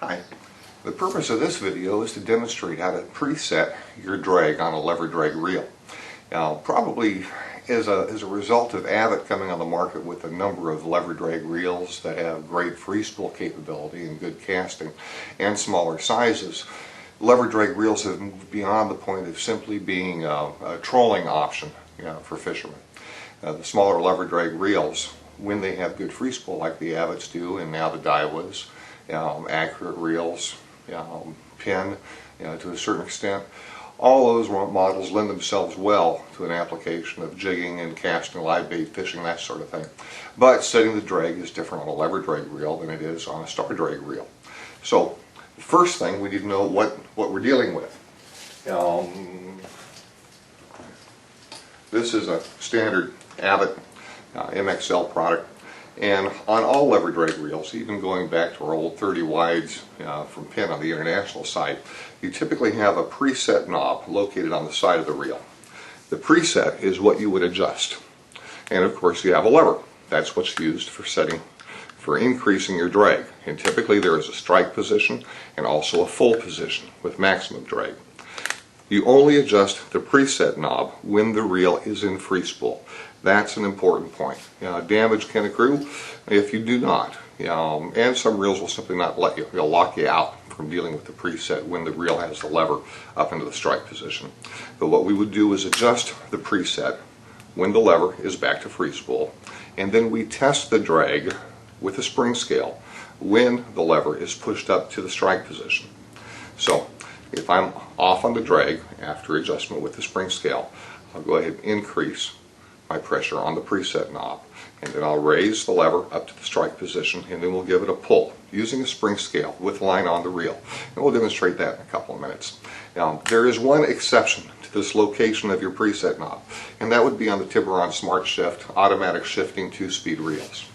Hi. The purpose of this video is to demonstrate how to preset your drag on a lever drag reel. Now, probably as a result of Abbott coming on the market with a number of lever drag reels that have great free spool capability and good casting and smaller sizes, lever drag reels have moved beyond the point of simply being a trolling option for fishermen. The smaller lever drag reels, when they have good free spool like the Abbotts do and now the Daiwas, accurate reels, pin to a certain extent, all those models lend themselves well to an application of jigging and casting, live bait fishing, that sort of thing. But setting the drag is different on a lever drag reel than it is on a star drag reel. So the first thing, we need to know what we're dealing with. This is a standard Abbott MXL product, and on all lever drag reels, even going back to our old 30 wides from Penn on the international side, you typically have a preset knob located on the side of the reel. The preset is what you would adjust, and of course you have a lever. That's what's used for increasing your drag, and typically there is a strike position and also a full position with maximum drag. You only adjust the preset knob when the reel is in free spool. That's an important point. Damage can accrue if you do not. And some reels will simply not let you. They'll lock you out from dealing with the preset when the reel has the lever up into the strike position. But what we would do is adjust the preset when the lever is back to free spool, and then we test the drag with a spring scale when the lever is pushed up to the strike position. So if I'm off on the drag after adjustment with the spring scale, I'll go ahead and increase my pressure on the preset knob, and then I'll raise the lever up to the strike position, and then we'll give it a pull using a spring scale with line on the reel, and we'll demonstrate that in a couple of minutes. Now, there is one exception to this location of your preset knob, and that would be on the Tiburon Smart Shift automatic shifting 2-speed reels.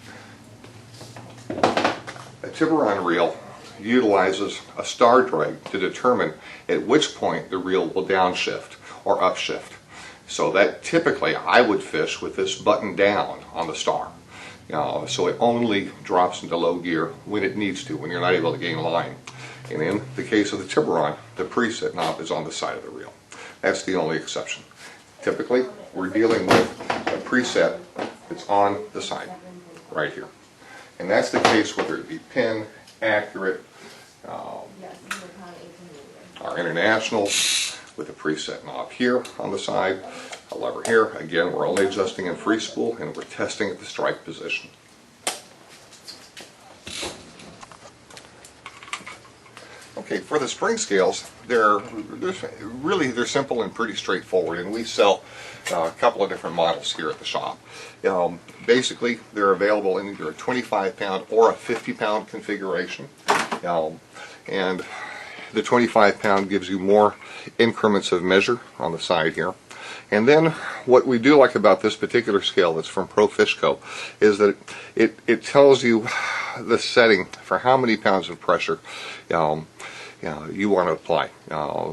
A Tiburon reel utilizes a star drag to determine at which point the reel will downshift or upshift. So that typically I would fish with this button down on the star. So it only drops into low gear when it needs to, when you're not able to gain line. And in the case of the Tiburon, the preset knob is on the side of the reel. That's the only exception. Typically, we're dealing with a preset that's on the side, right here. And that's the case whether it be Penn, Accurate, our internationals, with a preset knob here on the side, a lever here. Again, we're only adjusting in free spool, and we're testing at the strike position. Okay, for the spring scales, they're simple and pretty straightforward, and we sell a couple of different models here at the shop. Basically, they're available in either a 25-pound or a 50-pound configuration, and the 25-pound gives you more increments of measure on the side here. And then what we do like about this particular scale that's from Pro Fish Co. is that it tells you the setting for how many pounds of pressure you want to apply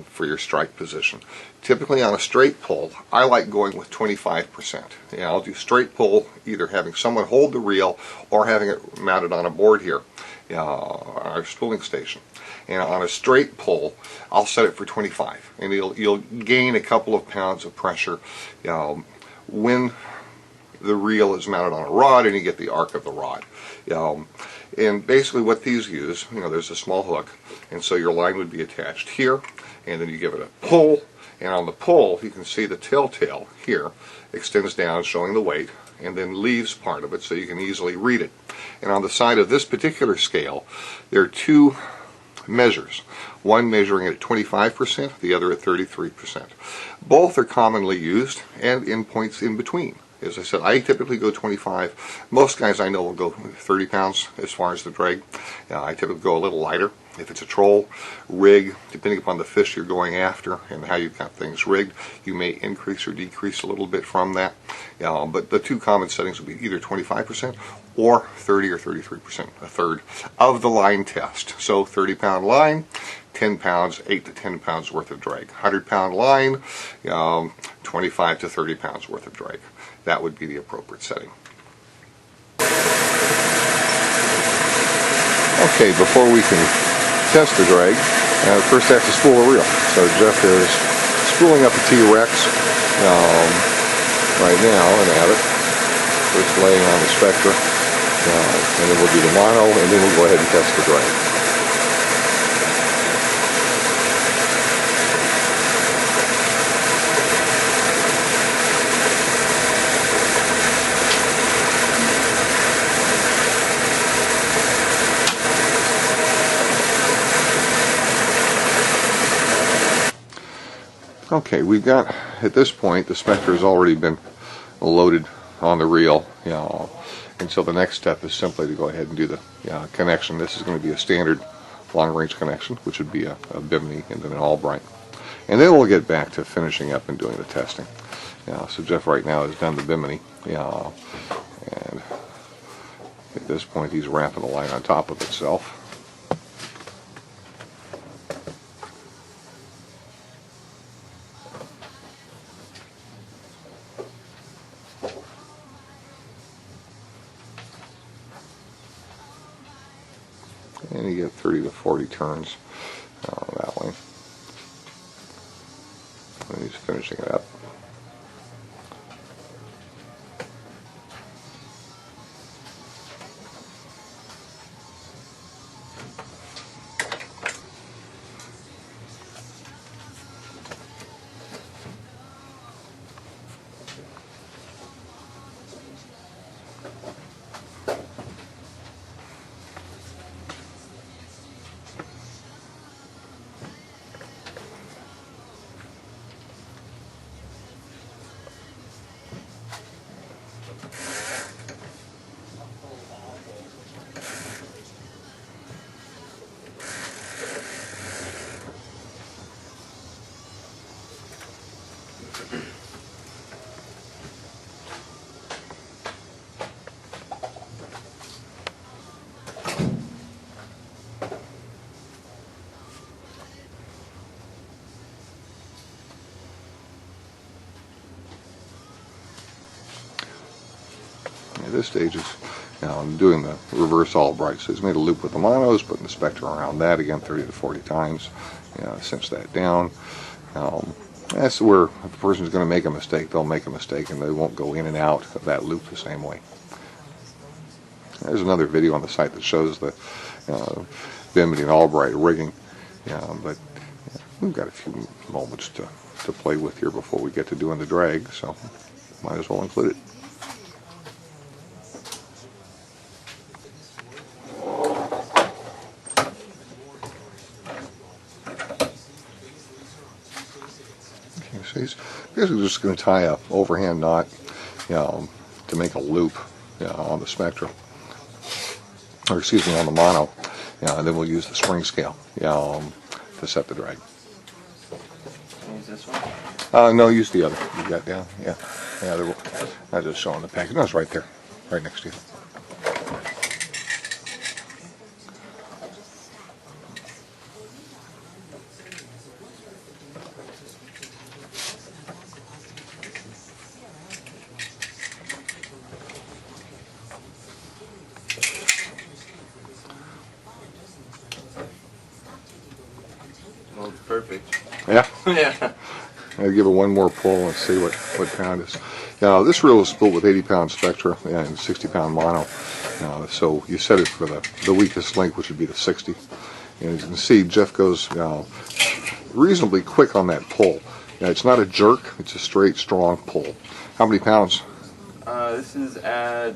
for your strike position. Typically on a straight pull, I like going with 25%. I'll do straight pull, either having someone hold the reel or having it mounted on a board here, our spooling station. And on a straight pull, I'll set it for 25, and you'll gain a couple of pounds of pressure when the reel is mounted on a rod and you get the arc of the rod. And basically what these use, there's a small hook, and so your line would be attached here, and then you give it a pull, and on the pull you can see the telltale here extends down showing the weight, and then leaves part of it so you can easily read it. And on the side of this particular scale, there are two measures, one measuring at 25%, the other at 33%. Both are commonly used and in points in between. As I said, I typically go 25. Most guys I know will go 30 pounds as far as the drag. I typically go a little lighter. If it's a troll, rig, depending upon the fish you're going after and how you've got things rigged, you may increase or decrease a little bit from that. But the two common settings would be either 25% or 30 or 33%, a third of the line test. So 30-pound line, 10 pounds, 8 to 10 pounds worth of drag. 100-pound line, 25 to 30 pounds worth of drag. That would be the appropriate setting. Okay, before we can test the drag, first have to spool the reel. So Jeff is spooling up a T-Rex right now, and have it. First laying on the Spectra, and then we'll do the mono, and then we'll go ahead and test the drag. Okay, we've got, at this point, the Spectra has already been loaded on the reel, and so the next step is simply to go ahead and do the connection. This is going to be a standard long-range connection, which would be a Bimini and then an Albright. And then we'll get back to finishing up and doing the testing. So Jeff right now has done the Bimini, and at this point he's wrapping the line on top of itself. And you get 30 to 40 turns that way. And he's finishing it up. At this stage is doing the reverse Albright. So he's made a loop with the monos, putting the Spectra around that again 30 to 40 times, cinch that down. That's where if the person's going to make a mistake, they'll make a mistake and they won't go in and out of that loop the same way. There's another video on the site that shows the Bimini and Albright rigging, but we've got a few moments to play with here before we get to doing the drag, so might as well include it. So he's basically just going to tie a overhand knot, to make a loop, on the Spectra, or excuse me, on the mono, and then we'll use the spring scale, to set the drag. Use this one? No, use the other. You got down, yeah. I was just showing the package. No, it's right there, right next to you. Well, perfect. Yeah? Yeah. I'll give it one more pull and see what pound is. This reel is split with 80-pound Spectra and 60-pound mono. So you set it for the weakest link, which would be the 60. And as you can see, Jeff goes reasonably quick on that pull. It's not a jerk, it's a straight, strong pull. How many pounds? This is at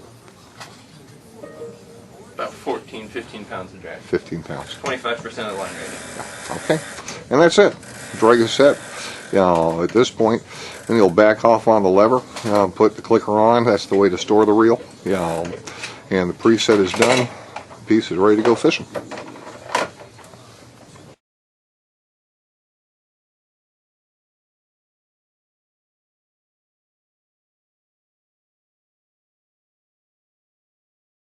about 14, 15 pounds of drag. 15 pounds. 25% of the line rating. Okay, and that's it. Drag is set. At this point, then you'll back off on the lever, put the clicker on. That's the way to store the reel. And the preset is done. The piece is ready to go fishing.